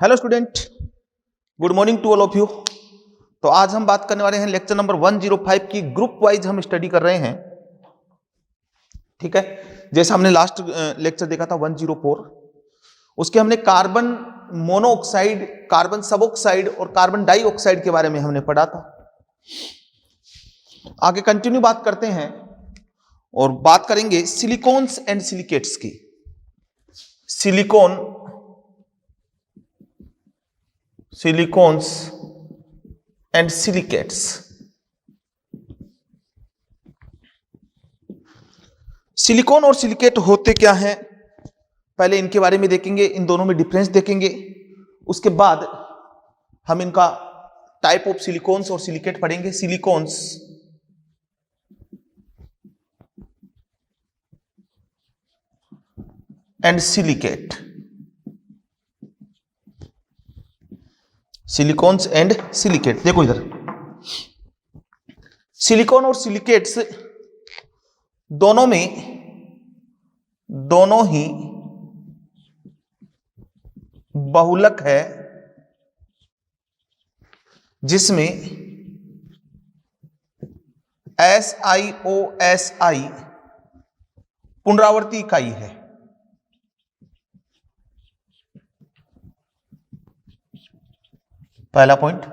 Hello student, good morning to all of you. तो आज हम बात करने वाले हैं लेक्चर नंबर 105 की। ग्रुप वाइज हम स्टडी कर रहे हैं, ठीक है। जैसे हमने लास्ट लेक्चर देखा था 104, उसके हमने कार्बन मोनोऑक्साइड, कार्बन सबऑक्साइड और कार्बन डाइऑक्साइड के बारे में हमने पढ़ा था। आगे कंटिन्यू बात करते हैं और बात करेंगे सिलिकॉन्स एंड सिलिकेट्स की। Silicones and silicates. सिलिकॉन और सिलिकेट होते क्या हैं, पहले इनके बारे में देखेंगे, इन दोनों में डिफरेंस देखेंगे। उसके बाद हम इनका टाइप ऑफ सिलिकॉन्स और सिलिकेट पढ़ेंगे। Silicones and silicate, silicones and silicate. देखो इधर, सिलिकॉन और सिलिकेट्स दोनों ही बहुलक है, जिसमें SiO(Si) पुनरावर्ती इकाई है। पहला पॉइंट,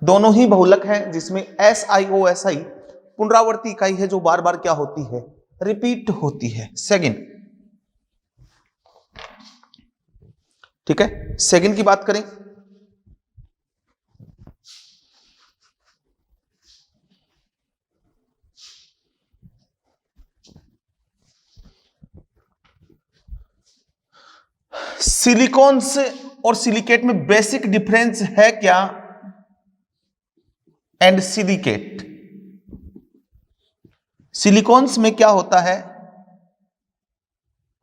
दोनों ही बहुलक हैं जिसमें SiO(Si) पुनरावर्ती इकाई है, जो बार बार क्या होती है, रिपीट होती है। सेकंड, ठीक है। सेकंड की बात करें, सिलिकॉन्स और सिलिकेट में बेसिक डिफरेंस है क्या? एंड सिलिकेट, सिलिकॉन्स में क्या होता है,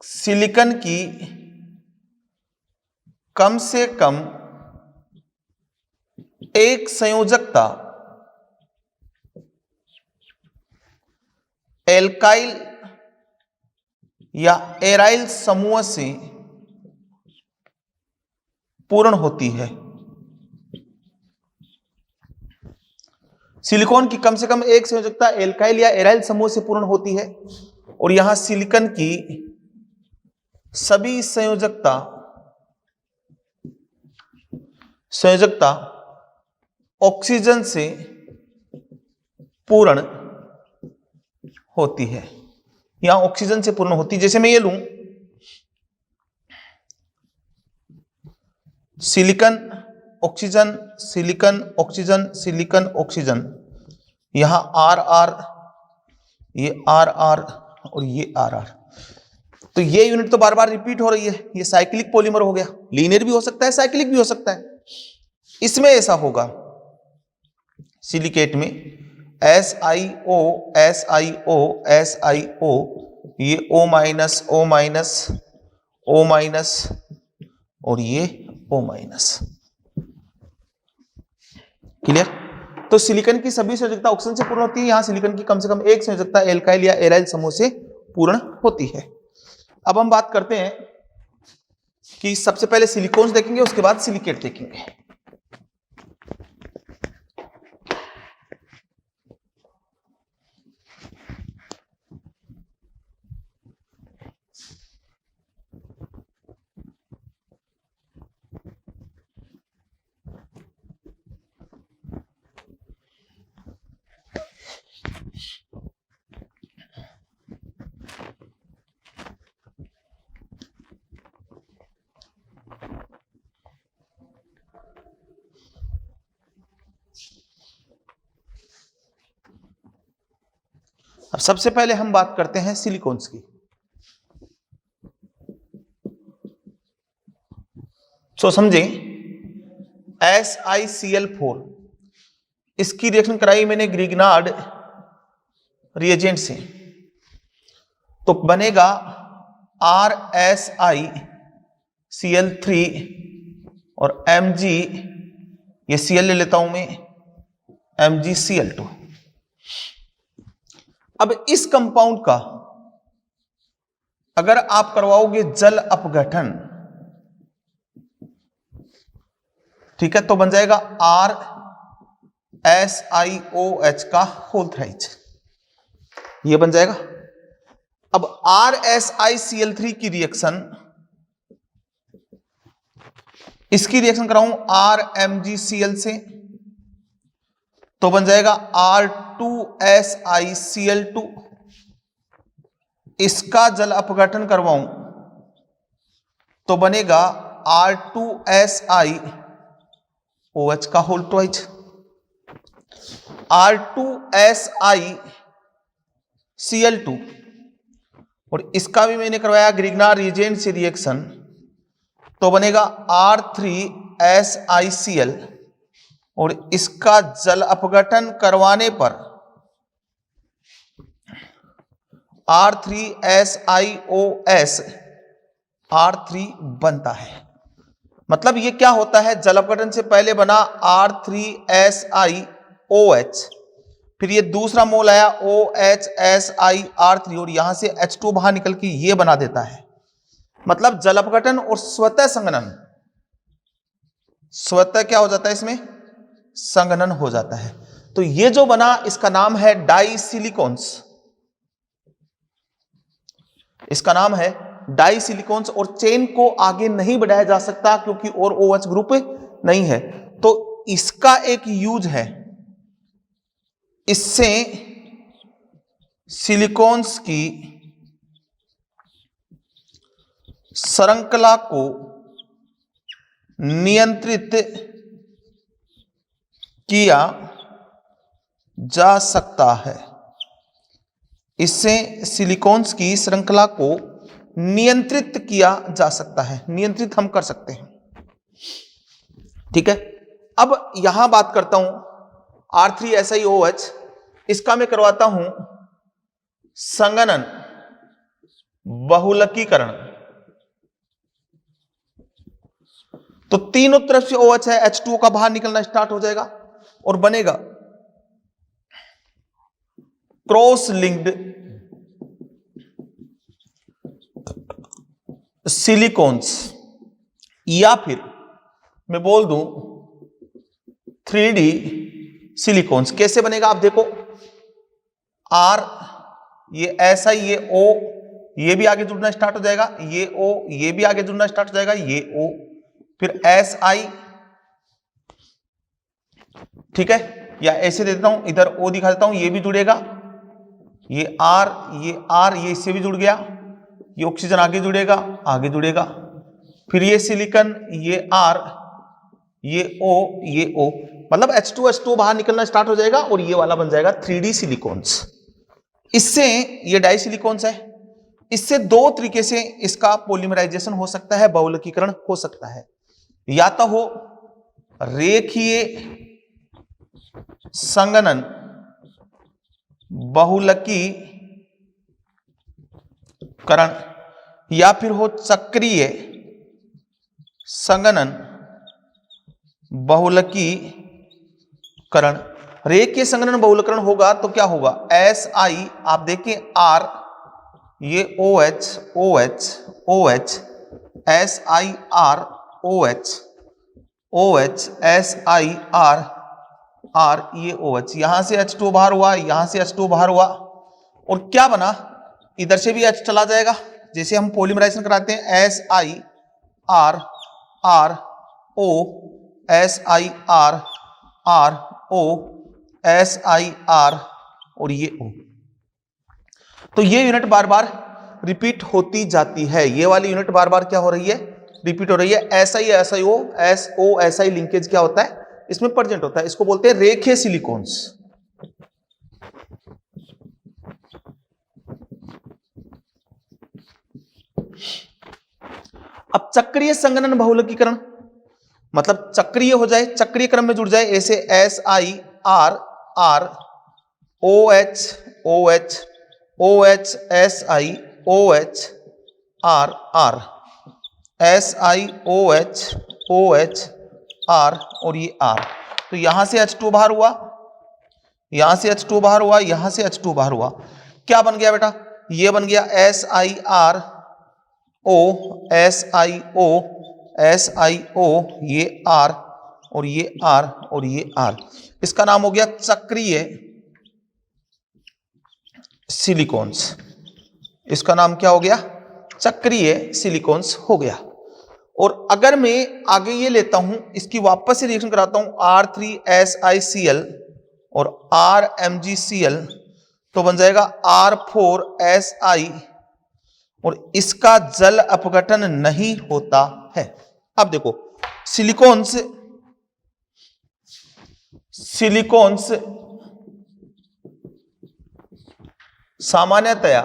सिलिकॉन की कम से कम एक संयोजकता एल्काइल या एराइल समूह से पूर्ण होती है। सिलिकॉन की कम से कम एक संयोजकता एल्काइल या एराइल समूह से पूर्ण होती है, और यहां सिलिकॉन की सभी संयोजकता ऑक्सीजन से पूर्ण होती है। यहां ऑक्सीजन से पूर्ण होती है। जैसे मैं ये लूं, silicon oxygen, silicon oxygen, silicon oxygen, यहां RR, ये RR और ये RR। तो ये यूनिट तो बार बार रिपीट हो रही है। ये साइक्लिक पॉलीमर हो गया। लीनियर भी हो सकता है, साइक्लिक भी हो सकता है। इसमें ऐसा होगा, सिलिकेट में SiO, SiO, SiO, ये O minus, O minus, O minus और ये O माइनस। क्लियर? तो सिलिकॉन की सभी संयोजकता ऑक्सीजन से पूर्ण होती है। यहां सिलिकॉन की कम से कम एक संयोजकता एल्काइल या एराइल समूह से पूर्ण होती है। अब हम बात करते हैं कि सबसे पहले सिलिकॉन्स देखेंगे, उसके बाद सिलिकेट देखेंगे। अब सबसे पहले हम बात करते हैं सिलिकॉन्स की। सो समझे, SiCl4, इसकी रिएक्शन कराई मैंने ग्रिग्नार्ड रिएजेंट से, तो बनेगा RSiCl3 और Mg, ये Cl ले लेता हूं मैं, MgCl2। अब इस कंपाउंड का अगर आप करवाओगे जल अपघटन, ठीक है, तो बन जाएगा RSiOH का होल थ्राइज, ये बन जाएगा। अब RSiCl3 की रिएक्शन, इसकी रिएक्शन कराऊं RMgCl से, तो बन जाएगा R2SiCl2। इसका जल अपघटन करवाऊं तो बनेगा R2SiOH का होल ट्वाइज। R2SiCl2 और इसका भी मैंने करवाया ग्रिग्नार रिएजेंट से रिएक्शन, तो बनेगा R3SiCl और इसका जल अपघटन करवाने पर R3SiOS R3 बनता है। मतलब ये क्या होता है, जल अपघटन से पहले बना R3SiOH, फिर ये दूसरा मोल आया OHSiR3 और यहां से H2 बाहर निकल के ये बना देता है। मतलब जल अपघटन और स्वतः संघनन, स्वतः क्या हो जाता है, इसमें संघनन हो जाता है। तो ये जो बना इसका नाम है डाइसिलिकॉन्स, इसका नाम है डाइसिलिकॉन्स। और चेन को आगे नहीं बढ़ाया जा सकता क्योंकि और OH ग्रुप नहीं है, तो इसका एक यूज है, इससे सिलिकॉन्स की श्रृंखला को नियंत्रित किया जा सकता है। इससे सिलिकॉन्स की श्रृंखला को नियंत्रित किया जा सकता है, नियंत्रित हम कर सकते हैं। ठीक है, अब यहां बात करता हूं R3SiOH, इसका मैं करवाता हूं संघनन बहुलकीकरण। तो तीनों तरफ से OH है, H2O का बाहर निकलना स्टार्ट हो जाएगा और बनेगा क्रॉस लिंक्ड सिलिकॉन्स, या फिर मैं बोल दूं 3D सिलिकॉन्स। कैसे बनेगा आप देखो, R ये ऐसा, ये O, ये भी आगे जुड़ना स्टार्ट हो जाएगा, ये O, ये भी आगे जुड़ना स्टार्ट हो जाएगा, ये O, फिर Si, ठीक है, या ऐसे दे देता हूं, इधर O दिखा देता हूं, ये भी जुड़ेगा, ये R, ये इससे भी जुड़ गया, ये ऑक्सीजन आगे जुड़ेगा, आगे जुड़ेगा, फिर ये सिलिकॉन, ये R, ये O, ये O, मतलब H2 बाहर निकलना स्टार्ट हो जाएगा और ये वाला बन जाएगा 3D सिलिकॉन्स। इससे ये डाई सिलिकॉन्स है, इससे दो तरीके से इसका पॉलीमराइजेशन हो सकता है, बहुलकीकरण हो सकता है। या तो हो रेखीय संघनन बहुलकीकरण, या फिर हो चक्रीय संघनन बहुलकीकरण। रेखीय संघनन बहुलकीकरण होगा तो क्या होगा, Si, आप देखें R, ये OH, OH, OH, SiR, OH, OH, SiR, R, ये OH, यहां से H2 बाहर हुआ, यहां से H2 बाहर हुआ, और क्या बना, इधर से भी H चला जाएगा, जैसे हम पॉलीमराइजेशन कराते हैं SiR, R, O, SiR, R, O, SiR और ये O। तो ये यूनिट बार बार रिपीट होती जाती है, ये वाली यूनिट बार बार क्या हो रही है, रिपीट हो रही है। SiO, SO, SI लिंकेज क्या होता है, इसमें प्रेजेंट होता है, इसको बोलते हैं रेखीय सिलिकॉन्स। अब चक्रीय संघनन बहुलकीकरण, मतलब चक्रीय हो जाए, चक्रीय क्रम में जुड़ जाए, ऐसे SiR, R, OH, OH, OH, Si, OH, R, R, SiOH, OH, R और ये R। तो यहां से H2 बाहर हुआ, यहां से H2 बाहर हुआ, यहां से H2 बाहर हुआ, क्या बन गया बेटा, ये बन गया SiR, O, SiO, SiO, ये R, और ये R और ये R, इसका नाम हो गया चक्रीय सिलिकॉन्स। इसका नाम क्या हो गया? चक्रीय सिलिकॉन्स हो गया। और अगर मैं आगे ये लेता हूं, इसकी वापस से रिएक्शन कराता हूं, R3SiCl और RMgCl, तो बन जाएगा R4Si, और इसका जल अपघटन नहीं होता है। अब देखो सिलिकॉन्स सामान्यतया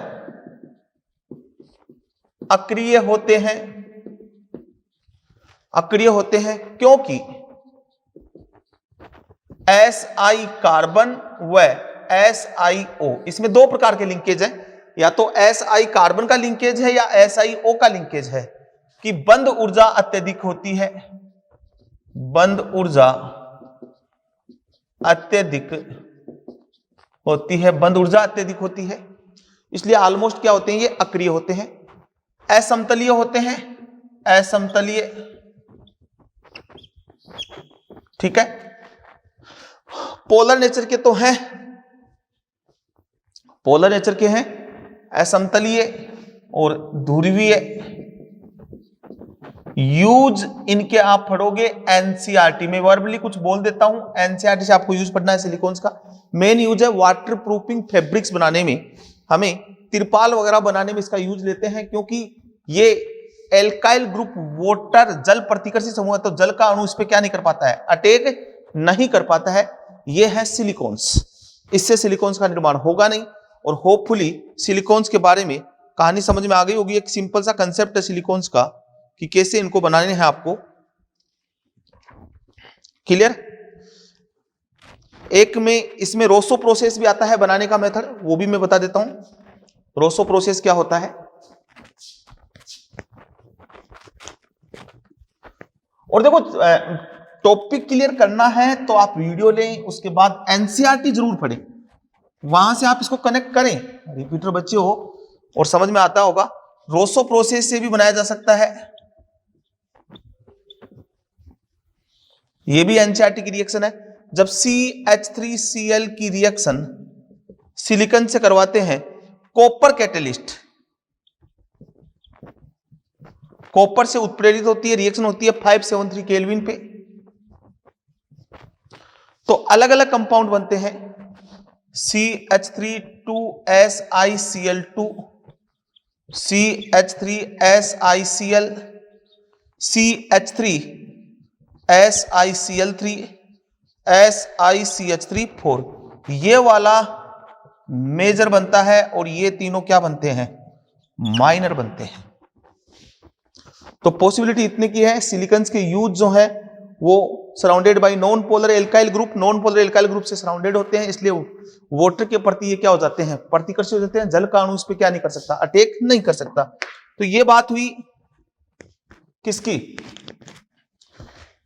अक्रिय होते हैं, अक्रिय होते हैं क्योंकि Si कार्बन व SiO, इसमें दो प्रकार के लिंकेज है, या तो Si कार्बन का लिंकेज है या SiO का लिंकेज है, कि बंद ऊर्जा अत्यधिक होती है, बंद ऊर्जा अत्यधिक होती है, बंद ऊर्जा अत्यधिक होती है, इसलिए ऑलमोस्ट क्या होते हैं, ये अक्रिय होते हैं। असमतलीय होते हैं, असमतलीय, ठीक है। पोलर नेचर के तो हैं, पोलर नेचर के हैं, असमतलीय और ध्रुवीय। यूज इनके आप पढ़ोगे एनसीईआरटी में, वर्बली कुछ बोल देता हूं, एनसीईआरटी से आपको यूज पढ़ना है। सिलिकॉन्स का मेन यूज है वाटर प्रूफिंग फैब्रिक्स बनाने में, हमें तिरपाल वगैरह बनाने में इसका यूज लेते हैं, क्योंकि ये एल्काइल ग्रुप वाटर जल प्रतिकर्षी समूह है, तो जल का अणु इस पे क्या नहीं कर पाता है, अटैक नहीं कर पाता है। ये है सिलिकॉन्स, इससे सिलिकॉन्स का निर्माण होगा नहीं। और होपफुली सिलिकॉन्स के बारे में कहानी समझ में आ गई होगी। एक सिंपल सा कंसेप्ट है सिलिकॉन्स का कि कैसे इनको बनाने हैं आपको, क्लियर। एक में इसमें रोसो प्रोसेस भी आता है बनाने का मेथड, वो भी मैं बता देता हूं। रोसो प्रोसेस क्या होता है, और देखो टॉपिक क्लियर करना है तो आप वीडियो लें, उसके बाद एनसीईआरटी जरूर पढ़ें, वहां से आप इसको कनेक्ट करें। रिपीटर बच्चे हो और समझ में आता होगा। रोसो प्रोसेस से भी बनाया जा सकता है, ये भी एनसीईआरटी की रिएक्शन है। जब CH3Cl की रिएक्शन सिलिकॉन से करवाते हैं, कॉपर कैटेलिस्ट, कॉपर से उत्प्रेरित होती है, रिएक्शन होती है 573 केल्विन पे, तो अलग अलग कंपाउंड बनते हैं। CH32SiCl2, CH3SiCl, CH3SiCl3, SiCH3 ये वाला मेजर बनता है, और ये तीनों क्या बनते हैं, माइनर बनते हैं। तो पॉसिबिलिटी इतने की है। सिलिकॉन्स के यूज जो है वो surrounded by non polar alkyl group, non polar alkyl group से सराउंडेड होते हैं, इसलिए वाटर के प्रति ये क्या हो जाते हैं, प्रतिकर्षी हो जाते हैं। जल का अणु इस पे क्या नहीं कर सकता, अटैक नहीं कर सकता। तो ये बात हुई किसकी,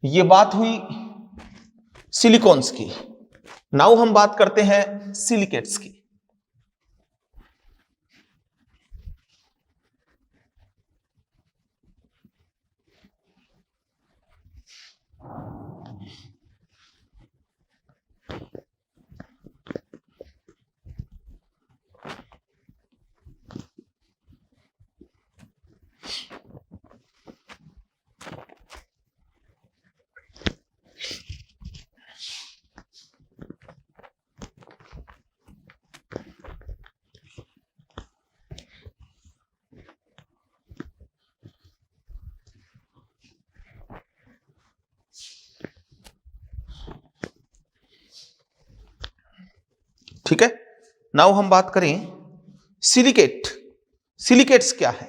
ये बात हुई सिलिकॉन्स की। नाउ हम बात करते हैं सिलिकेट्स की। ठीक है, नाउ हम बात करें सिलिकेट। सिलिकेट्स क्या है?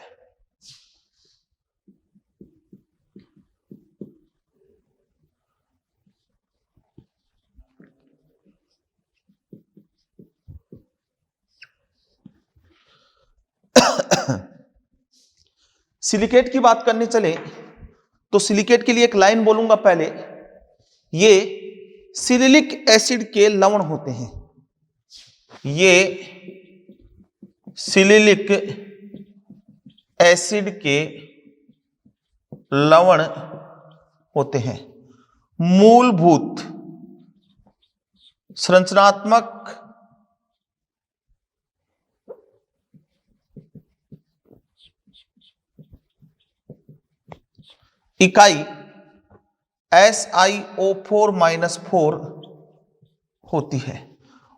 सिलिकेट की बात करने चले तो सिलिकेट के लिए एक लाइन बोलूंगा पहले। ये सिलिलिक एसिड के लवण होते हैं, ये सिलिलिक एसिड के लवण होते हैं। मूलभूत संरचनात्मक इकाई SiO4-4 होती है।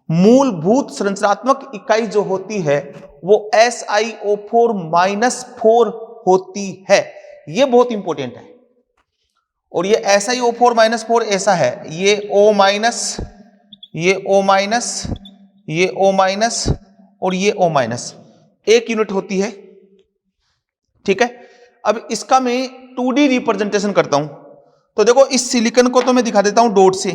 मूलभूत संरचनात्मक इकाई जो होती है वो SiO4-4 होती है। ये बहुत इंपॉर्टेंट है। और ये SiO4-4 ऐसा है, ये O-, ये O-, ये O- और ये O-, एक यूनिट होती है। ठीक है, अब इसका मैं 2D रिप्रेजेंटेशन करता हूं। तो देखो, इस सिलिकॉन को तो मैं दिखा देता हूं डॉट से।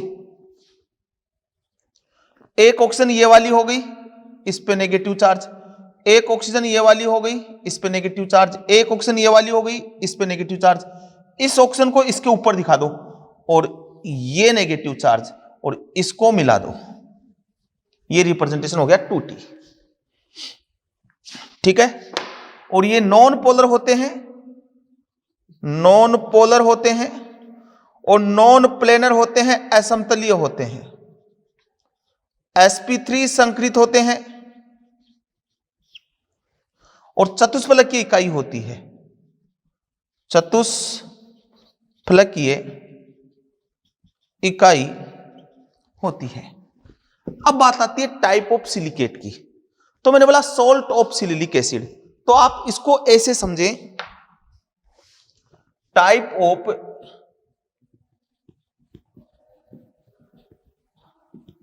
एक ऑक्सीजन ये वाली हो गई, इस पे नेगेटिव चार्ज। एक ऑक्सीजन ये वाली हो गई, इस पे नेगेटिव चार्ज। एक ऑक्सीजन ये वाली हो गई, इस पे नेगेटिव चार्ज। इस ऑक्सीजन को इसके ऊपर दिखा दो और ये नेगेटिव चार्ज, और इसको मिला दो। ये रिप्रेजेंटेशन हो गया 2T। ठीक है, और ये नॉन पोलर होते हैं, नॉन पोलर होते हैं, और नॉन प्लेनर होते हैं, असमतलीय होते हैं। sp3 संकृत होते हैं, और चतुष्फलकीय इकाई होती है। चतुष्फलकीय इकाई होती है। अब बात आती है टाइप ऑफ सिलिकेट की। तो मैंने बोला सॉल्ट ऑफ सिलिलिक एसिड, तो आप इसको ऐसे समझें, टाइप ऑफ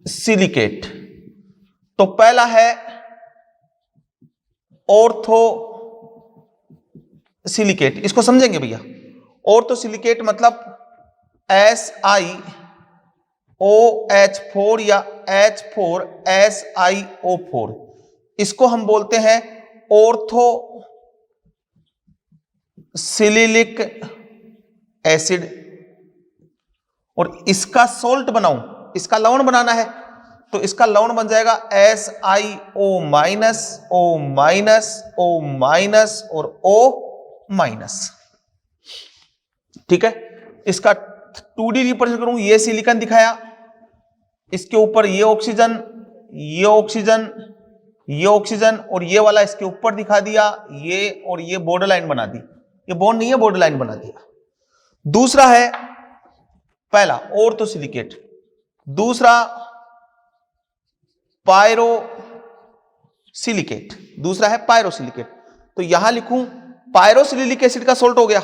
सिलिकेट। तो पहला है ऑर्थो सिलिकेट, इसको समझेंगे भैया। ऑर्थो सिलिकेट मतलब SiOH4 या H4SiO4, इसको हम बोलते हैं ऑर्थो सिलिलिक एसिड। और इसका सॉल्ट बनाऊं, इसका लवण बनाना है, तो इसका लवण बन जाएगा SiO-, O-, और O-। ठीक है, इसका 2D रिप्रेजेंट करूं, ये सिलिकॉन दिखाया, इसके ऊपर ये ऑक्सीजन, ये ऑक्सीजन, ये ऑक्सीजन, और ये वाला इसके ऊपर दिखा दिया, ये और ये बॉर्डर लाइन बना दी। ये बॉन्ड नहीं है, बॉर्डर लाइन बना दिया। दूसरा है, पहला ऑर्थो सिलिकेट, दूसरा पायरो सिलिकेट, दूसरा है पायरो सिलिकेट। तो यहां लिखूं पायरो सिलिलिक एसिड का सोल्ट हो गया,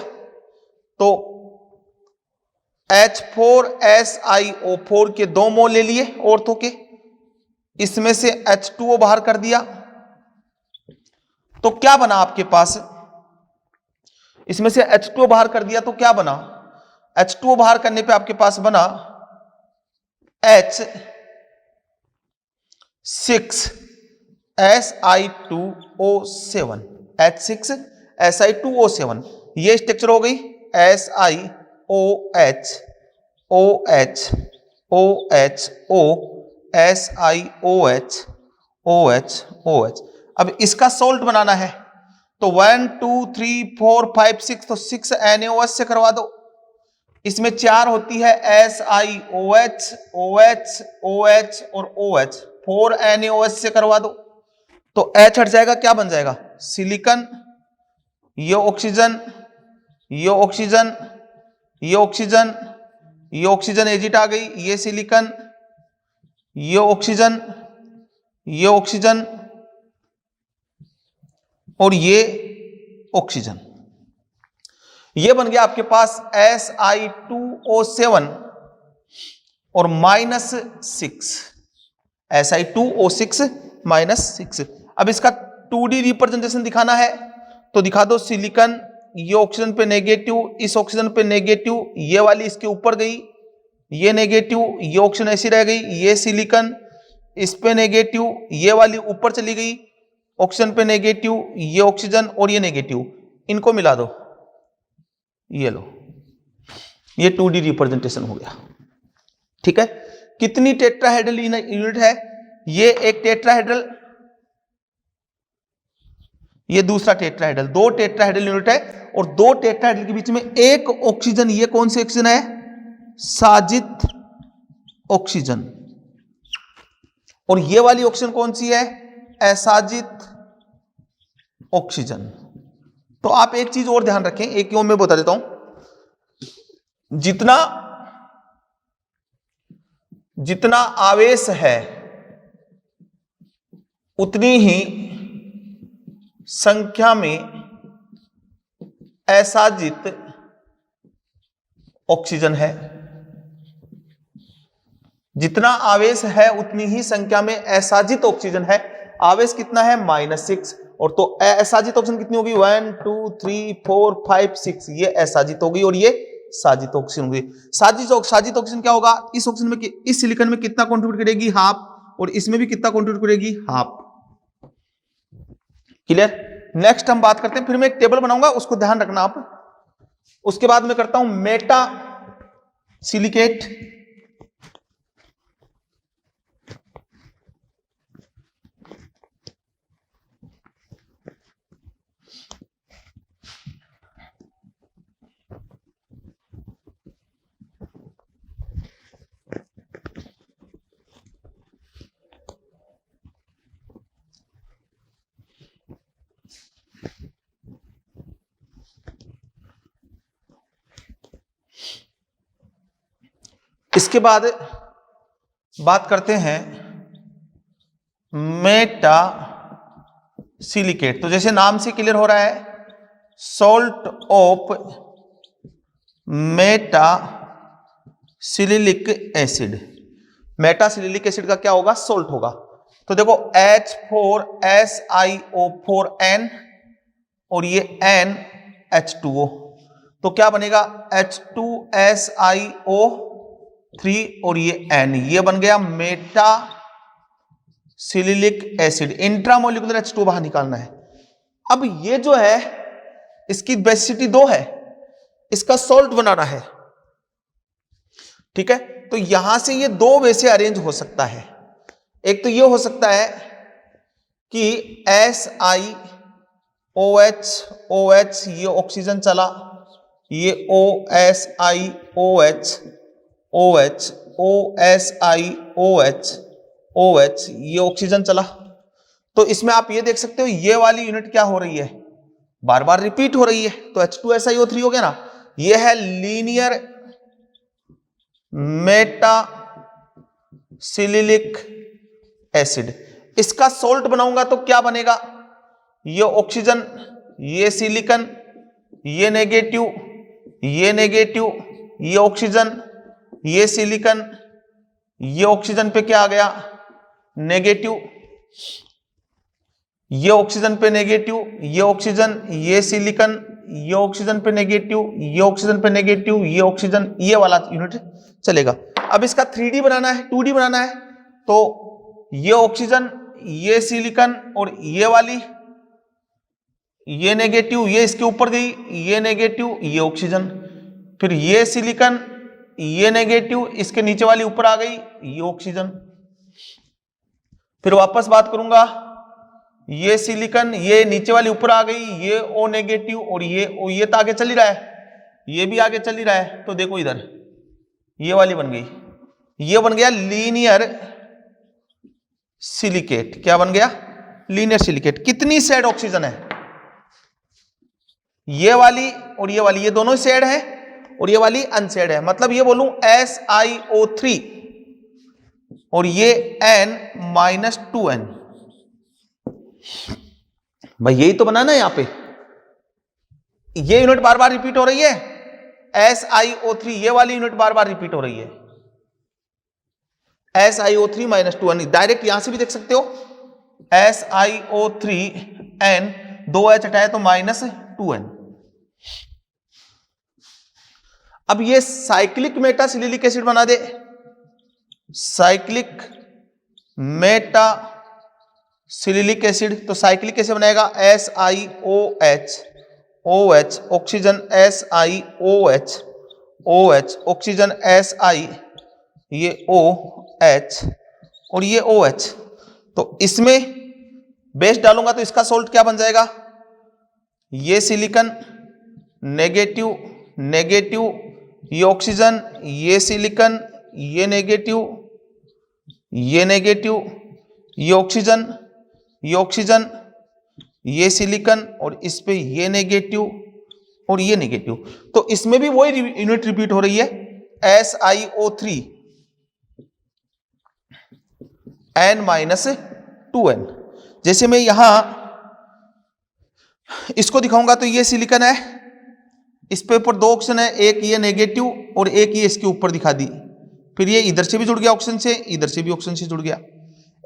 तो H4SiO4 के 2 मोल ले लिए ऑर्थो के, इसमें से H2O बाहर कर दिया, तो क्या बना आपके पास, इसमें से H2O बाहर कर दिया तो क्या बना, H2O बाहर करने पे आपके पास बना H6Si2O7, H6Si2O7। ये स्ट्रक्चर हो गई SiOH, अब इसका सोल्ट बनाना है, तो 1 2 3 4 5 6, तो 6 NaOH से करवा दो। इसमें 4 होती है SiOH, OH, OH और OH, 4 NaOH से करवा दो, तो H हट जाएगा, क्या बन जाएगा, सिलिकॉन, ये ऑक्सीजन, ये ऑक्सीजन, ये ऑक्सीजन, ये ऑक्सीजन एजिट आ गई, ये सिलिकॉन, ये ऑक्सीजन, ये ऑक्सीजन, और ये ऑक्सीजन। ये बन गया आपके पास Si2O7 और -6, Si2O6 -6। अब इसका 2D रिप्रेजेंटेशन दिखाना है, तो दिखा दो सिलिकॉन, ये ऑक्सीजन पे नेगेटिव, इस ऑक्सीजन पे नेगेटिव, ये वाली इसके ऊपर गई, ये नेगेटिव, ये ऑक्सीजन ऐसी रह गई, ये सिलिकॉन, इस पे नेगेटिव, ये वाली ऊपर चली गई, ऑक्सीजन पे नेगेटिव, ये ऑक्सीजन और ये नेगेटिव, इनको मिला दो, ये लो, ये 2D रिप्रेजेंटेशन हो गया। ठीक है, कितनी टेट्राहेड्रल यूनिट है, ये एक टेट्राहेड्रल, ये दूसरा टेट्राहेड्रल, 2 टेट्राहेड्रल यूनिट है, और 2 टेट्राहेड्रल के बीच में एक ऑक्सीजन, ये कौन सी ऑक्सीजन है, साजित ऑक्सीजन। और ये वाली ऑक्सीजन कौन सी है? असाजित ऑक्सीजन। तो आप एक चीज और ध्यान रखें, एक और मैं बता देता हूं, जितना आवेश है उतनी ही संख्या में असाजित ऑक्सीजन है। जितना आवेश है उतनी ही संख्या में असाजित ऑक्सीजन है। आवेश कितना है? -6। और तो असाजित ऑक्सीजन कितनी होगी? 1 2 3 4 5 6। ये असाजित होगी और ये साजित ऑक्सीजन होगी। साजित ऑक्सीजन क्या होगा? इस ऑक्सीजन में, इस सिलिकॉन में कितना कंट्रीब्यूट करेगी? हाफ। और इसमें भी कितना कंट्रीब्यूट करेगी? हाफ। क्लियर? नेक्स्ट हम बात करते हैं, फिर मैं एक टेबल बनाऊंगा, उसको ध्यान रखना आप। उसके बाद मैं करता हूं मेटा सिलिकेट। इसके बाद बात करते हैं मेटा सिलिकेट। तो जैसे नाम से क्लियर हो रहा है, salt of meta silicic acid. Meta silicic acid का क्या होगा? सॉल्ट होगा। तो देखो H4SiO4n और ये NH2O, तो क्या बनेगा? H2SiO3 और ये N, ये बन गया Meta silicic acid. Intramolecular H2O बाहर निकालना है। अब ये जो है इसकी बेसिसिटी 2 है, इसका सॉल्ट बनाना है। ठीक है, तो यहां से ये 2 वे से अरेंज हो सकता है। एक तो ये हो सकता है कि SiOH ये ऑक्सीजन चला, ये OSiOH ये ऑक्सीजन चला। तो इसमें आप ये देख सकते हो, ये वाली यूनिट क्या हो रही है? बार बार रिपीट हो रही है। तो H2SiO3 हो गया ना, ये है लीनियर मेटा सिलिलिक एसिड। इसका सॉल्ट बनाऊंगा तो क्या बनेगा? ये ऑक्सीजन, ये सिलिकॉन, ये नेगेटिव, ये नेगेटिव, ये ऑक्सीजन, ये सिलिकॉन, ये ऑक्सीजन पे क्या आ गया? नेगेटिव, ये ऑक्सीजन पे नेगेटिव, ये ऑक्सीजन, ये सिलिकॉन, ये ऑक्सीजन पे नेगेटिव, ये ऑक्सीजन पे नेगेटिव, ये ऑक्सीजन, ये वाला यूनिट चलेगा। अब इसका 3D बनाना है, 2D बनाना है, तो ये ऑक्सीजन, ये सिलिकॉन और ये वाली, ये नेगेटिव, ये इसके ऊपर गई, ये नेगेटिव, ये ऑक्सीजन, फिर ये सिलिकॉन, ये नेगेटिव, इसके नीचे वाली ऊपर आ गई, ये ऑक्सीजन। फिर वापस बात करूंगा, ये सिलिकॉन, ये नीचे वाली ऊपर आ गई, ये O नेगेटिव और ये तो आगे चल ही रहा है, ये भी आगे चल ही रहा है। तो देखो इधर ये वाली बन गई, ये बन गया लीनियर सिलिकेट। क्या बन गया? Linear silicate. कितनी शेड ऑक्सीजन है? ये वाली और ये वाली, ये दोनों शेड है और ये वाली अनशेड है। मतलब ये बोलूं SiO3 और ये N-2N। भाई यही तो बना ना यहां पे, ये यूनिट बार बार रिपीट हो रही है। SiO3 ये वाली यूनिट बार बार रिपीट हो रही है, SiO3-2N। डायरेक्ट यहां से भी देख सकते हो, SiO3N 2H हटाए तो -2N। अब ये साइक्लिक मेटा सिलिलिक एसिड बना दे, साइक्लिक मेटा सिलिलिक एसिड। तो साइक्लिक कैसे बनेगा? SiOH OH oxygen, SiOH OH oxygen, Si ये OH और ये OH। तो इसमें बेस डालूंगा तो इसका सॉल्ट क्या बन जाएगा? ये सिलिकॉन नेगेटिव नेगेटिव, ये ऑक्सीजन, ये सिलिकॉन, ये नेगेटिव, ये नेगेटिव, ये ऑक्सीजन, ये ऑक्सीजन, ये सिलिकॉन और इस पे ये नेगेटिव और ये नेगेटिव। तो इसमें भी वही यूनिट रिपीट हो रही है, SiO3 N-2N। जैसे मैं यहां इसको दिखाऊंगा तो ये सिलिकॉन है, इस पे ऊपर 2 ऑक्सीजन है, एक ये नेगेटिव और एक ये इसके ऊपर दिखा दी। फिर ये इधर से भी जुड़ गया ऑक्सीजन से, इधर से भी ऑक्सीजन से जुड़ गया।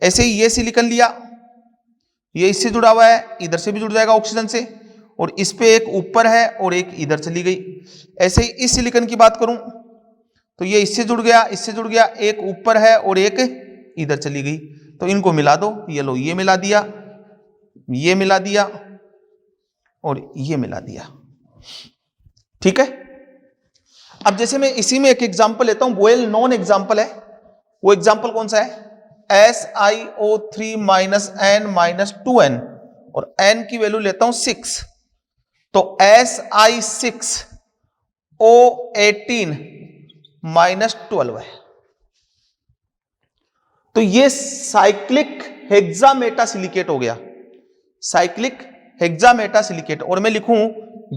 ऐसे ही ये सिलिकॉन लिया, ये इससे जुड़ा हुआ है, इधर से भी जुड़ जाएगा ऑक्सीजन से, और इस पे एक ऊपर है और एक इधर चली गई। ऐसे ही इस सिलिकॉन की बात करूं तो ये इससे जुड़ गया, इससे जुड़ गया, एक ऊपर है और एक इधर चली गई। तो इनको मिला दो, ये लो, ये मिला दिया, ये मिला दिया और ये मिला दिया। ठीक है। अब जैसे मैं इसी में एक एग्जांपल लेता हूं, वेल नोन एग्जांपल है। वो एग्जांपल कौन सा है? SiO3 N-2N और N की वैल्यू लेता हूं 6, तो Si6O18-12 है। तो ये साइक्लिक हेक्सामेटासिलिकेट हो गया, साइक्लिक हेक्सामेटासिलिकेट। और मैं लिखूं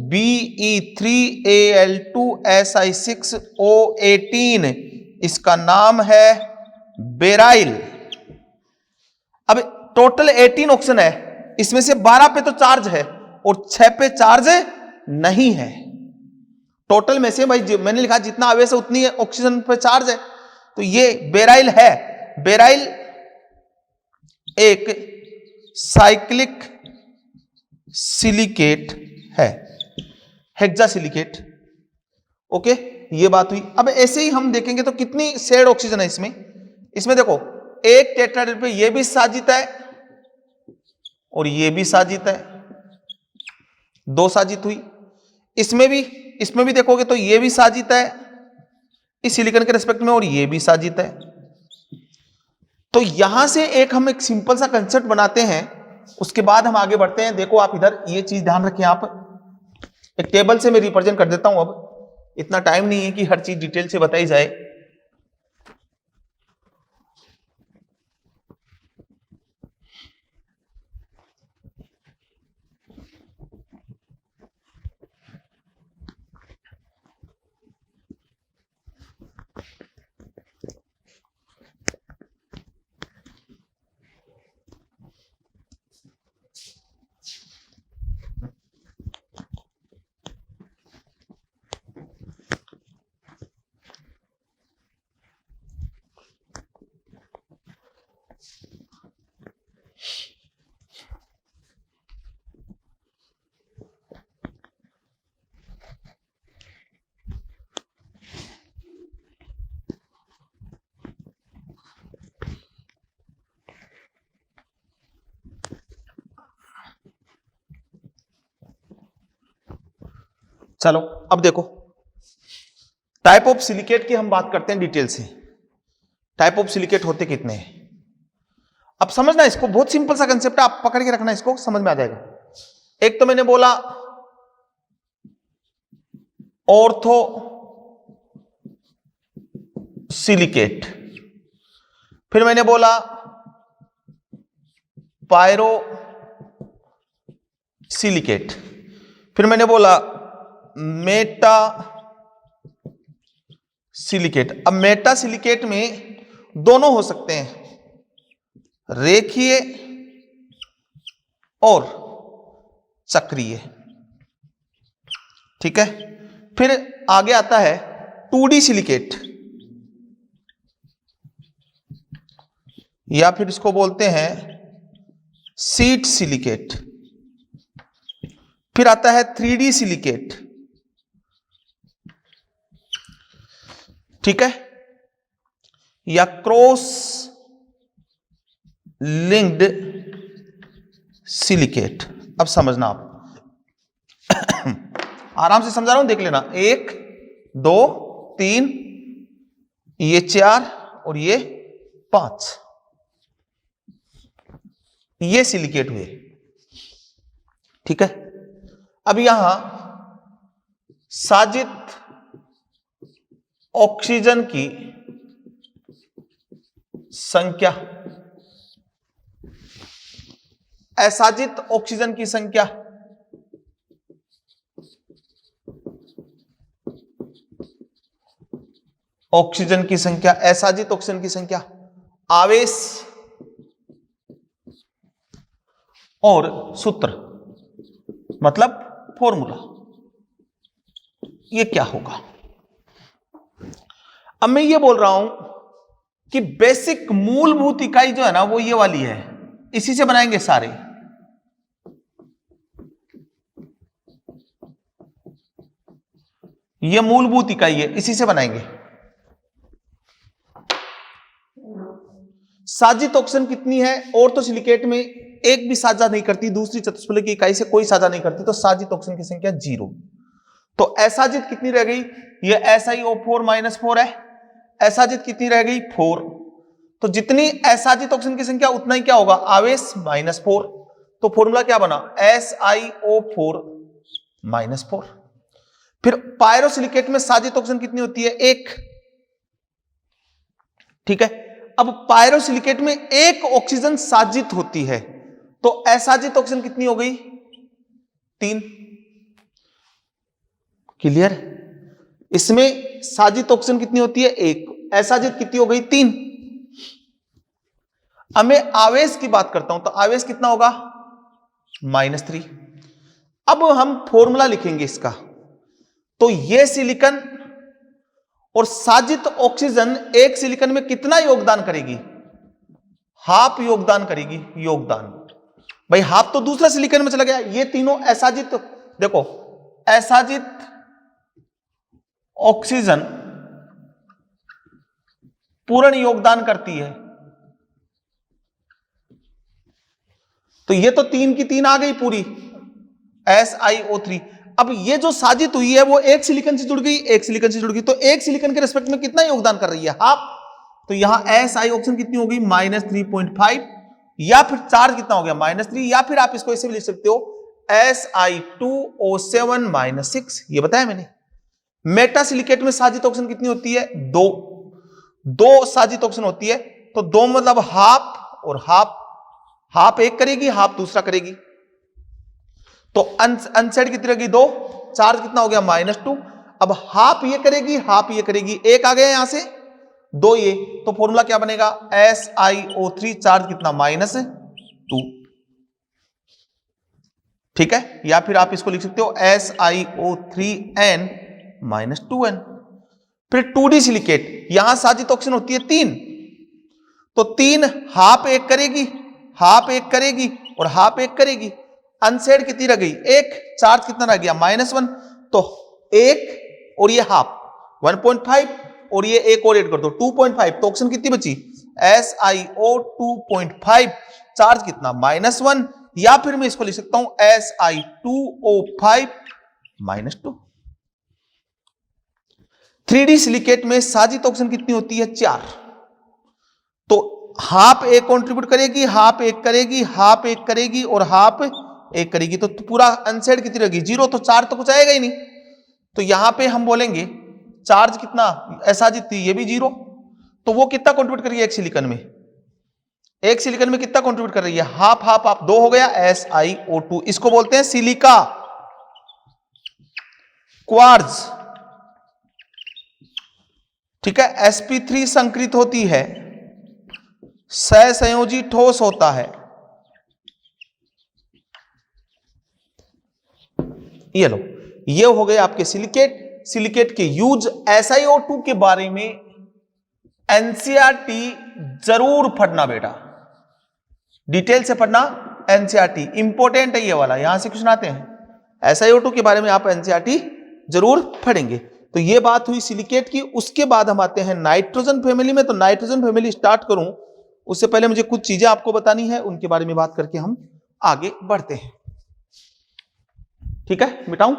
Be3Al2Si6O18, इसका नाम है बेराइल। अब टोटल 18 ऑक्सीजन है, इसमें से 12 पे तो चार्ज है और 6 पे चार्ज नहीं है। टोटल में से भाई मैंने लिखा जितना आवेश है उतनी ऑक्सीजन पे चार्ज है, तो ये बेराइल है। बेराइल एक साइक्लिक सिलिकेट है, हेक्सासिलिकेट। ओके, ये बात हुई। अब ऐसे ही हम देखेंगे तो कितनी शेयर्ड ऑक्सीजन है इसमें। इसमें देखो एक टेट्राहेड्रल पे ये भी साजित है और ये भी साजित है, 2 साजित हुई। इसमें भी देखोगे तो ये भी साजित है इस सिलिकॉन के रिस्पेक्ट में और ये भी साजित है। तो यहां से हम एक सिंपल सा कंसेप्ट बनाते हैं, उसके बाद हम आगे बढ़ते हैं। देखो आप इधर ये चीज ध्यान रखें, आप एक टेबल से मैं रिप्रेजेंट कर देता हूं। अब इतना टाइम नहीं है कि हर चीज डिटेल से बताई जाए। चलो अब देखो टाइप ऑफ सिलिकेट की हम बात करते हैं डिटेल से। टाइप ऑफ सिलिकेट होते कितने हैं अब समझना, इसको बहुत सिंपल सा कंसेप्ट है, आप पकड़ के रखना, इसको समझ में आ जाएगा। एक तो मैंने बोला ऑर्थो सिलिकेट, फिर मैंने बोला पायरो सिलिकेट, फिर मैंने बोला मेटा सिलिकेट। अब मेटा सिलिकेट में दोनों हो सकते हैं, रेखीय और चक्रीय। ठीक है। फिर आगे आता है 2D सिलिकेट, या फिर इसको बोलते हैं सीट सिलिकेट। फिर आता है 3D सिलिकेट। ठीक है, या क्रॉस लिंक्ड सिलिकेट। अब समझना आप आराम से समझा रहा हूं, देख लेना। 1 2 3, ये 4 और ये 5, ये सिलिकेट हुए। ठीक है। अब यहां साजित ऑक्सीजन की संख्या, असाजित ऑक्सीजन की संख्या, ऑक्सीजन की संख्या, असाजित ऑक्सीजन की संख्या, आवेश और सूत्र मतलब फॉर्मूला, ये क्या होगा? अब मैं ये बोल रहा हूं कि बेसिक मूलभूत इकाई जो है ना वो ये वाली है, इसी से बनाएंगे सारे। ये मूलभूत इकाई है, इसी से बनाएंगे। साजित ऑक्सीजन कितनी है? ऑर्थोसिलिकेट में एक भी साझा नहीं करती, दूसरी चतुष्फलक की इकाई से कोई साझा नहीं करती, तो साजित ऑक्सीजन की संख्या 0। तो असाजित कितनी रह गई? ये SiO4 -4 है। असाजित कितनी रह गई? 4। तो जितनी असाजित ऑक्सीजन की संख्या उतना ही क्या होगा? आवेश -4। तो फॉर्मूला क्या बना? SiO4 -4। फिर पायरोसिलिकेट में साजित ऑक्सीजन कितनी होती है? 1। ठीक है, अब पायरोसिलिकेट में एक ऑक्सीजन साजित होती है, तो असाजित ऑक्सीजन कितनी हो गई? 3। क्लियर? इसमें साजित ऑक्सीजन कितनी होती है? 1। असाजित कितनी हो गई? 3। अब मैं आवेश की बात करता हूं, तो आवेश कितना होगा? -3। अब हम फॉर्मूला लिखेंगे इसका, तो ये सिलिकॉन और साजित ऑक्सीजन एक सिलिकॉन में कितना योगदान करेगी? हाफ योगदान करेगी। योगदान भाई हाफ तो दूसरा सिलिकॉन में चला गया, ये तीनों असाजित, देखो असाजित ऑक्सीजन पूर्ण योगदान करती है, तो ये तो 3 की 3 आ गई पूरी, SiO3। अब ये जो साजित हुई है वो एक सिलिकॉन से जुड़ गई, एक सिलिकॉन से जुड़ गई, तो एक सिलिकॉन के रिस्पेक्ट में कितना योगदान कर रही है? हाफ। तो यहां Si ऑक्सीजन कितनी होगी? -3.5, या फिर चार्ज कितना हो गया? -3, या फिर आप इसको ऐसे भी लिख सकते हो Si2O7 -6, ये बताया मैंने। मेटासिलिकेट में साजित ऑक्सीजन कितनी होती है? 2 साजित ऑक्सीजन होती है, तो 2 मतलब हाफ और हाफ, हाफ एक करेगी, हाफ दूसरा करेगी, तो अनसेड कितनी रहेगी? 2। चार्ज कितना हो गया? -2। अब हाफ ये करेगी, हाफ ये करेगी, एक आ गया यहां से, 2 ये, तो फॉर्मूला क्या बनेगा? SiO3, चार्ज कितना? -2। ठीक है, या फिर आप इसको लिख सकते हो SiO3n -2n। फिर 2D सिलिकेट, यहां साजित ऑक्सीजन होती है 3, तो 3 हाफ एक करेगी, हाफ एक करेगी और हाफ एक करेगी, अनसेड कितनी रह गई? 1। चार्ज कितना रह गया? -1। तो 1 और ये हाफ 1.5, और ये एक और ऐड कर दो 2.5, तो ऑक्सीजन कितनी बची? SiO 2.5, चार्ज कितना? -1, या फिर मैं इसको लिख सकता हूं Si2O5 -2। 3D सिलिकेट में साजित ऑक्सीजन कितनी होती है? 4। तो हाफ एक कंट्रीब्यूट करेगी, हाफ एक करेगी, हाफ एक करेगी और हाफ एक करेगी, तो पूरा अनसेड कितनी रहेगी? 0। तो चार्ज तो कुछ आएगा ही नहीं, तो यहां पे हम बोलेंगे चार्ज कितना? असाजित थी, ये भी 0, तो वो कितना कंट्रीब्यूट करेगी एक सिलिकॉन में? एक सिलिकॉन में कितना कंट्रीब्यूट कर रही है? हाफ हाफ हाफ, 2 हो गया, SiO2। इसको बोलते हैं सिलिका क्वार्ट्ज। ठीक है, sp3 संकृत होती है, सहसंयोजी ठोस होता है। ये लो, ये हो गए आपके सिलिकेट। सिलिकेट के यूज, SiO2 के बारे में एनसीईआरटी जरूर पढ़ना बेटा, डिटेल से पढ़ना। एनसीईआरटी इंपॉर्टेंट है ये वाला, यहां से क्वेश्चन आते हैं। SiO2 के बारे में आप एनसीईआरटी जरूर पढ़ेंगे। तो ये बात हुई सिलिकेट की। उसके बाद हम आते हैं नाइट्रोजन फैमिली में। तो नाइट्रोजन फैमिली स्टार्ट करूं उससे पहले मुझे कुछ चीजें आपको बतानी है, उनके बारे में बात करके हम आगे बढ़ते हैं। ठीक है, मिटाऊं?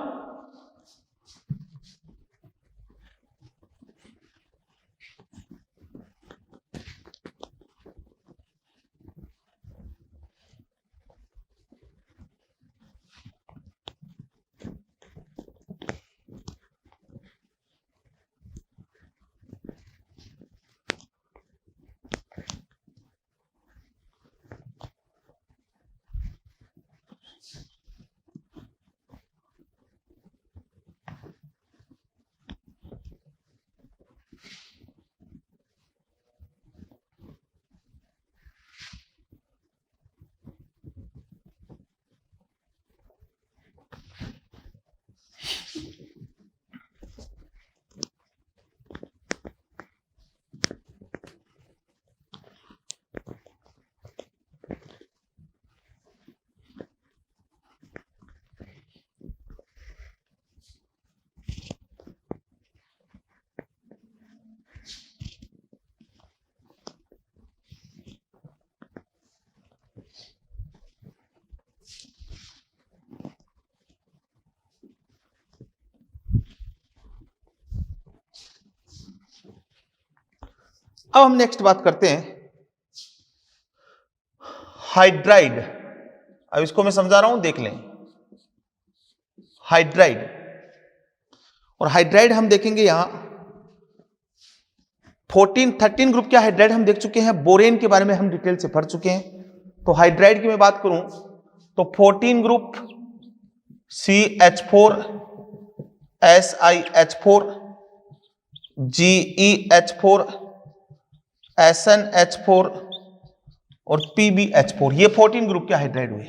अब हम नेक्स्ट बात करते हैं हाइड्राइड। अब इसको मैं समझा रहा हूं, देख लें। हाइड्राइड, और हाइड्राइड हम देखेंगे यहां 13 ग्रुप के हाइड्राइड हम देख चुके हैं, बोरेन के बारे में हम डिटेल से पढ़ चुके हैं। तो हाइड्राइड की मैं बात करूं तो 14 group CH4 SiH4 GeH4 SnH4 और PbH4, ये 14 ग्रुप के हाइड्राइड हुए।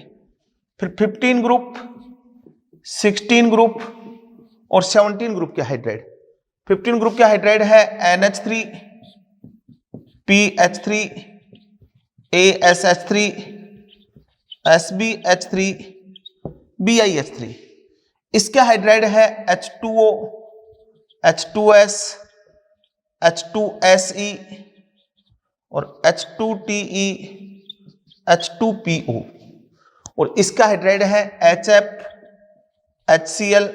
फिर 15 ग्रुप, 16 ग्रुप और 17 ग्रुप के हाइड्राइड। 15 ग्रुप के हाइड्राइड है NH3 PH3 ASH3 SbH3 BiH3। इसके हाइड्राइड है H2O H2S H2Se और H2Te H2PO। और इसका हाइड्राइड है HF HCl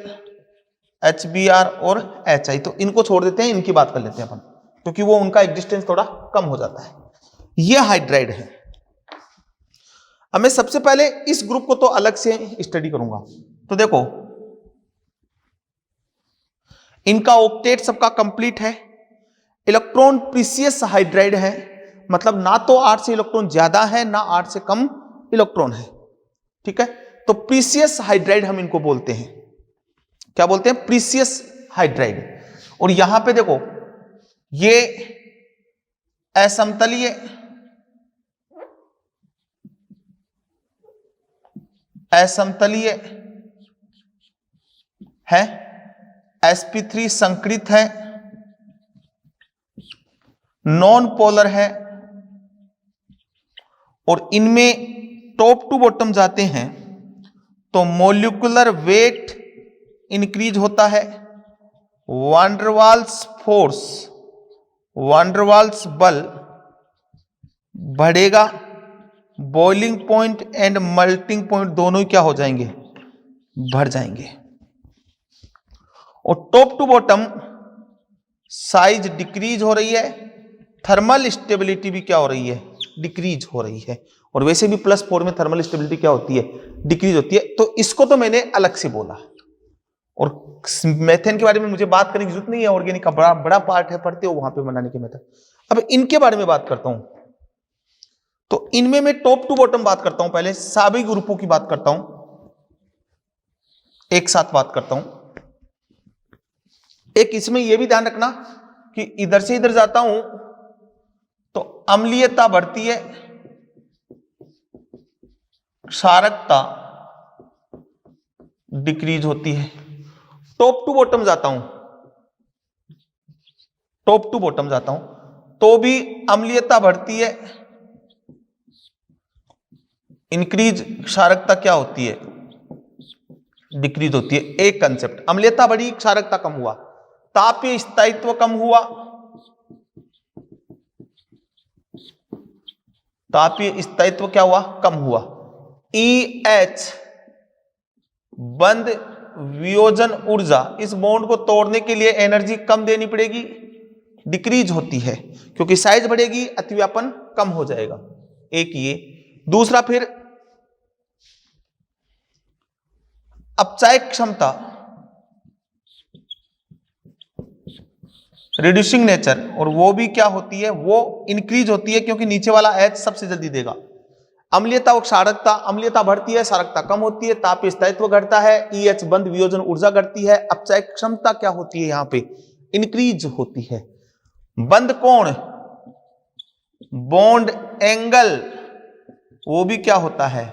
HBr और HI। तो इनको छोड़ देते हैं, इनकी बात कर लेते हैं अपन, क्योंकि वो उनका एग्जिस्टेंस थोड़ा कम हो जाता है। ये हाइड्राइड है। अब मैं सबसे पहले इस ग्रुप को तो अलग से स्टडी करूंगा। तो देखो, इनका ऑक्टेट सबका कंप्लीट है, इलेक्ट्रॉन प्रीसियस हाइड्राइड है, मतलब ना तो 8 से इलेक्ट्रॉन ज्यादा है ना 8 से कम इलेक्ट्रॉन है। ठीक है, तो प्रीसियस हाइड्राइड हम इनको बोलते हैं। क्या बोलते हैं? Precious hydride. और यहां पे देखो, ये असमतलीय है, sp3 संकरित है, नॉन पोलर है, और इनमें टॉप टू बॉटम जाते हैं तो मॉलिक्यूलर वेट इंक्रीज होता है, वांडरवाल्स फोर्स, वांडरवाल्स बल बढ़ेगा, boiling point and melting point दोनों ही क्या हो जाएंगे? बढ़ जाएंगे। और top to bottom size decrease हो रही है, थर्मल स्टेबिलिटी भी क्या हो रही है? डिक्रीज हो रही है। और वैसे भी +4 में थर्मल स्टेबिलिटी क्या होती है? डिक्रीज होती है। तो इसको तो मैंने अलग से बोला, और मेथेन के बारे में मुझे बात करने की जरूरत नहीं है, ऑर्गेनिक का बड़ा पार्ट है, पढ़ते हो वहां पे बनाने के मेथड। अब इनके बारे में बात करता हूं, तो इनमें मैं टॉप टू बॉटम बात करता हूं। पहले सभी ग्रुपों की बात करता हूं, एक साथ बात करता हूं। एक इसमें यह भी ध्यान रखना कि इधर से इधर जाता हूं तो अम्लीयता बढ़ती है, क्षारकता डिक्रीज होती है। टॉप टू बॉटम जाता हूं, टॉप टू बॉटम जाता हूं तो भी अम्लीयता बढ़ती है, इंक्रीज, क्षारकता क्या होती है? डिक्रीज होती है। एक कंसेप्ट, अम्लीयता बढ़ी, क्षारकता कम हुआ, तापीय स्थायित्व कम हुआ, तापीय स्थायित्व क्या हुआ? कम हुआ। EH बंद वियोजन ऊर्जा, इस बॉन्ड को तोड़ने के लिए एनर्जी कम देनी पड़ेगी, डिक्रीज होती है, क्योंकि साइज बढ़ेगी, अतिव्यापन कम हो जाएगा। एक ये। दूसरा, फिर अपचायक क्षमता, रिड्यूसिंग नेचर, और वो भी क्या होती है? वो इंक्रीज होती है, क्योंकि नीचे वाला H सबसे जल्दी देगा। अम्लीयता और क्षारकता, अम्लीयता बढ़ती है, क्षारकता कम होती है, तापीय स्थायित्व घटता है, EH बंद वियोजन ऊर्जा घटती है, अपचायक क्षमता क्या होती है? यहां पे इंक्रीज होती है। बंद कोण, बॉन्ड एंगल, वो भी क्या होता है?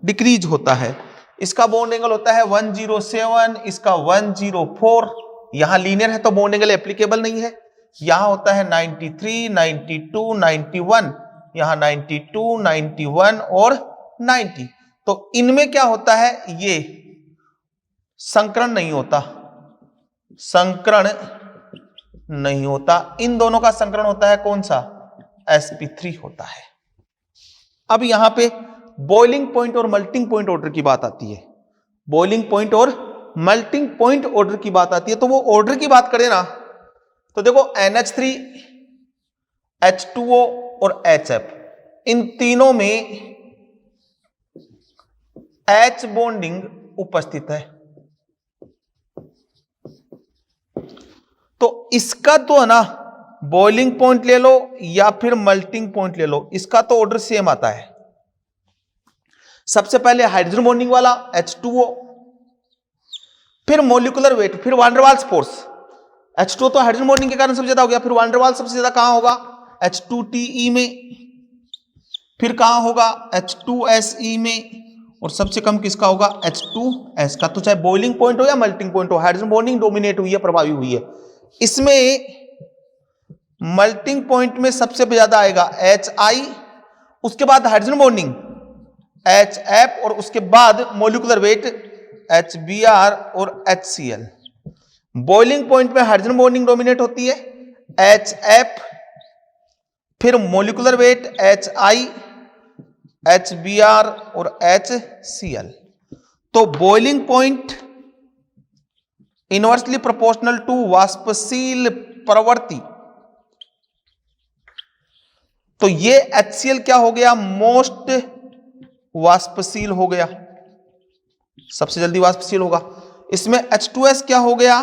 डिक्रीज होता है। इसका बॉन्ड एंगल होता है 107, इसका 104। यहां लीनियर है तो बॉन्ड एंगल एप्लीकेबल नहीं है। यहां होता है 93, 92, 91, यहां 92, 91 और 90। तो इनमें क्या होता है? ये संकरण नहीं होता, संकरण नहीं होता। इन दोनों का संकरण होता है कौन सा? sp3 होता है। अब यहां पे बॉइलिंग पॉइंट और मेल्टिंग पॉइंट ऑर्डर की बात आती है। बॉइलिंग पॉइंट और मेल्टिंग पॉइंट ऑर्डर की बात आती है, तो वो ऑर्डर की बात करें ना, तो देखो NH3 H2O और HF, इन तीनों में H बॉन्डिंग उपस्थित है। तो इसका तो है ना बॉइलिंग पॉइंट ले लो या फिर मेल्टिंग पॉइंट ले लो, इसका तो ऑर्डर सेम आता है। सबसे पहले हाइड्रोजन बॉन्डिंग वाला H2O, फिर मोलिकुलर वेट, फिर van der Waals force. H2O तो हाइड्रोजन बॉन्डिंग के कारण सबसे ज्यादा हो गया, फिर वान डेर वाल्स सबसे ज्यादा कहां होगा? H2TE में, फिर कहां होगा? H2SE में, और सबसे कम किसका होगा? H2S का। तो चाहे बॉइलिंग पॉइंट हो या मेल्टिंग पॉइंट हो, हाइड्रोजन बॉन्डिंग डोमिनेट हुई है, प्रभावी हुई है। इसमें मेल्टिंग पॉइंट में सबसे ज्यादा आएगा HI, उसके बाद हाइड्रोजन बॉन्डिंग HF, और उसके बाद मोलिकुलर वेट HBr और HCl। बॉइलिंग पॉइंट में हाइड्रोजन बॉन्डिंग डोमिनेट होती है, HF, फिर मोलिकुलर वेट HI, HBr और HCl। तो boiling point inversely proportional to वाष्पशील प्रवृत्ति। तो ये HCl क्या हो गया? मोस्ट वाष्पशील हो गया, सबसे जल्दी वाष्पशील होगा। इसमें H2S क्या हो गया?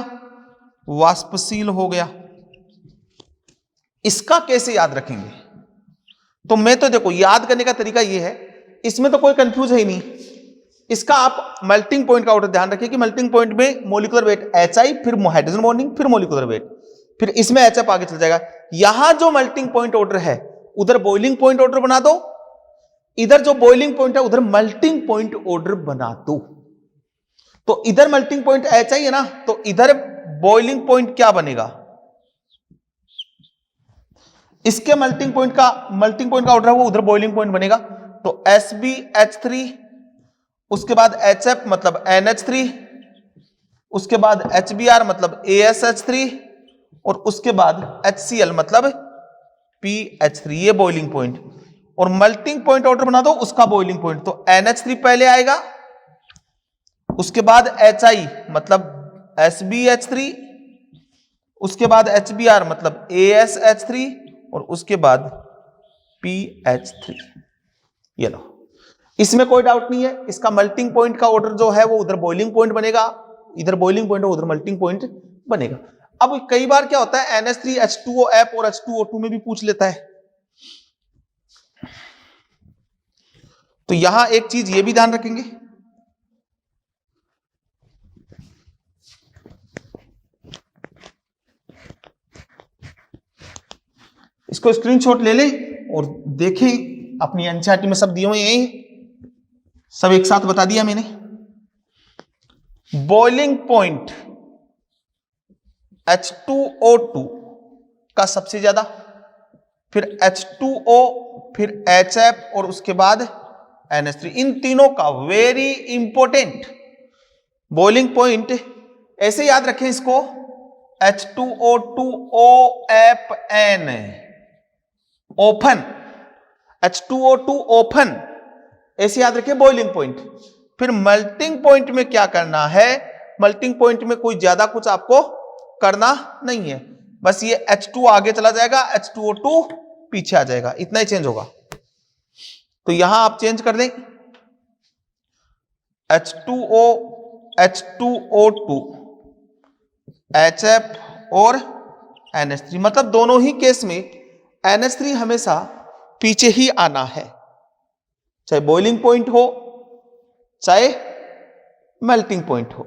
वाष्पशील हो गया। इसका कैसे याद रखेंगे? तो मैं तो देखो याद करने का तरीका ये है, इसमें तो कोई कंफ्यूज है ही नहीं। इसका आप मेल्टिंग पॉइंट का ऑर्डर ध्यान रखिए कि मेल्टिंग पॉइंट में मोलिकुलर वेट HI, फिर हाइड्रोजन बॉन्डिंग, फिर मोलिकुलर वेट, फिर इसमें HF आगे चल जाएगा। यहां जो मेल्टिंग पॉइंट ऑर्डर है उधर बॉइलिंग पॉइंट ऑर्डर बना दो, इधर जो बॉइलिंग पॉइंट है उधर मेल्टिंग पॉइंट ऑर्डर बना दो। तो इधर मेल्टिंग पॉइंट HI है ना, तो इधर बॉइलिंग पॉइंट क्या बनेगा? इसके मेल्टिंग पॉइंट का ऑर्डर है वो उधर बॉइलिंग पॉइंट बनेगा। तो SbH3, उसके बाद HF मतलब NH3, उसके बाद HBr मतलब ASH3, और उसके बाद HCl मतलब PH3, ये बॉइलिंग पॉइंट। और मेल्टिंग पॉइंट ऑर्डर बना दो उसका बॉइलिंग पॉइंट। तो NH3 पहले आएगा, उसके बाद HI मतलब SbH3, उसके बाद HBr मतलब ASH3, और उसके बाद PH3। ये लो, इसमें कोई डाउट नहीं है। इसका मेल्टिंग पॉइंट का ऑर्डर जो है वो उधर बॉइलिंग पॉइंट बनेगा, इधर बॉइलिंग पॉइंट हो उधर मेल्टिंग पॉइंट बनेगा। अब कई बार क्या होता है NH3 H2OF और H2O2 में भी पूछ लेता है। तो यहां एक चीज ये भी ध्यान रखेंगे, इसको स्क्रीनशॉट ले लें और देखें, अपनी एनसीईआरटी में सब दिए हुए हैं, सब एक साथ बता दिया मैंने। बॉइलिंग पॉइंट H2O2 का सबसे ज्यादा, फिर H2O, फिर HF, और उसके बाद NH3। इन तीनों का वेरी इंपॉर्टेंट बॉइलिंग पॉइंट ऐसे याद रखें इसको, H2O2OFN ओपन, H2O2 ओपन, ऐसे याद रखें बॉइलिंग पॉइंट। फिर मेल्टिंग पॉइंट में क्या करना है? मेल्टिंग पॉइंट में कोई ज्यादा कुछ आपको करना नहीं है, बस ये H2 आगे चला जाएगा, H2O2 पीछे आ जाएगा, इतना ही चेंज होगा। तो यहां आप चेंज कर दें H2O, H2O2, HF और NH3, मतलब दोनों ही केस में NH3 हमेशा पीछे ही आना है, चाहे बॉइलिंग पॉइंट हो चाहे मेल्टिंग पॉइंट हो।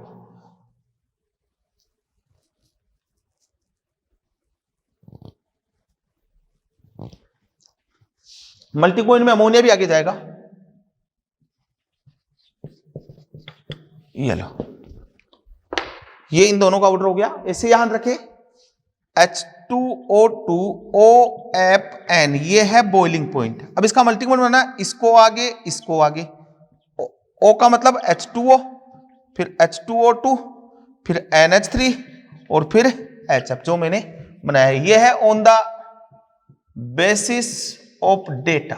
मेल्टिंग पॉइंट में अमोनिया भी आगे जाएगा। ये लो, ये इन दोनों का ऑर्डर हो गया। ऐसे यहां रखें H2O2OFN, ये है बॉइलिंग पॉइंट। अब इसका मेल्टिंग पॉइंट बनाना, इसको आगे इसको आगे, O का मतलब H2O, फिर H2O2, फिर NH3 और फिर HF, जो मैंने बनाया है। ये है on the basis of data,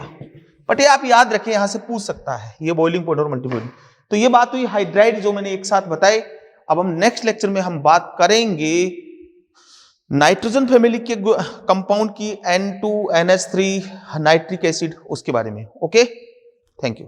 but ये आप याद रखें, यहां से पूछ सकता है ये बॉइलिंग पॉइंट और मेल्टिंग पॉइंट। तो ये बात हुई हाइड्राइड जो मैंने एक साथ बताए। अब हम नेक्स्ट लेक्चर में हम बात करेंगे नाइट्रोजन फैमिली के कंपाउंड की N2NH3 नाइट्रिक एसिड उसके बारे में। Okay, thank you.